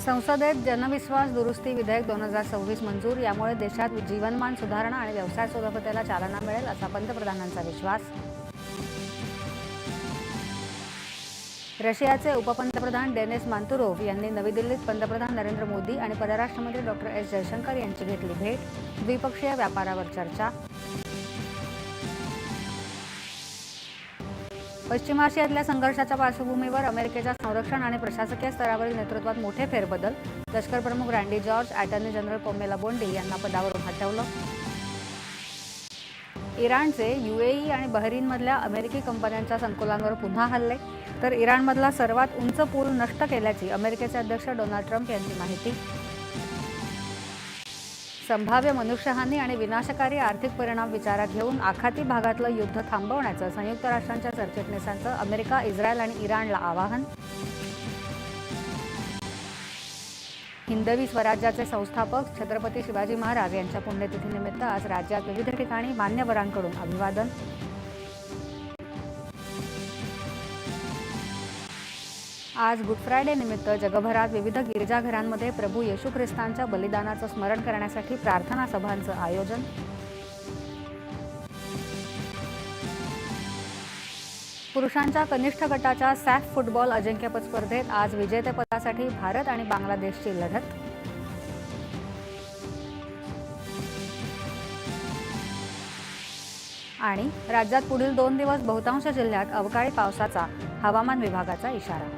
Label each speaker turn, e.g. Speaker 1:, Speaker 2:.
Speaker 1: संसदेत जनविश्वास दुरुस्ती विधेयक 2026 मंजूर. यामुळे देशात जीवनमान सुधारणा आणि व्यवसाय सुलभतेला चालना मिळेल असा पंतप्रधानांचा विश्वास. रशियाचे उपपंतप्रधान डेनिस मांतुरोव्ह यांनी नवी दिल्लीत पंतप्रधान नरेंद्र मोदी आणि परराष्ट्र मंत्री डॉ. एस जयशंकर यांची घेतली भेट. द्विपक्षीय व्यापारावर चर्चा. पश्चिम आशियातल्या संघर्षाच्या पार्श्वभूमीवर अमेरिकेच्या संरक्षण आणि प्रशासकीय स्तरावरील नेतृत्वात मोठे फेरबदल. लष्कर प्रमुख रँडी जॉर्ज, अटॉर्नी जनरल पोमेला बोंडी यांना पदावरून हटवलं. इराणचे UAE आणि बहरीनमधल्या अमेरिकी कंपन्यांच्या संकुलांवर पुन्हा हल्ले. तर इराणमधला सर्वात उंच पूल नष्ट केल्याची अमेरिकेचे अध्यक्ष डोनाल्ड ट्रम्प यांची माहिती. संभाव्य मनुष्यहानी आणि विनाशकारी आर्थिक परिणाम विचारात घेऊन आखाती भागातलं युद्ध थांबवण्याचं संयुक्त राष्ट्रांच्या सरचिटणीसांचं अमेरिका, इस्रायल आणि इराणला आवाहन. हिंदवी स्वराज्याचे संस्थापक छत्रपती शिवाजी महाराज यांच्या पुण्यतिथीनिमित्त आज राज्यात विविध ठिकाणी मान्यवरांकडून अभिवादन. आज गुड फ्रायडे निमित्त जगभरात विविध गिरिजाघरांमध्ये प्रभू येशू ख्रिस्तांच्या बलिदानाचं स्मरण करण्यासाठी प्रार्थना सभांचं आयोजन. पुरुषांच्या कनिष्ठ गटाच्या सॅफ फुटबॉल अजिंक्यपद स्पर्धेत आज विजेतेपदासाठी भारत आणि बांगलादेशची लढत. आणि राज्यात पुढील 2 दिवस बहुतांश जिल्ह्यात अवकाळी पावसाचा हवामान विभागाचा इशारा.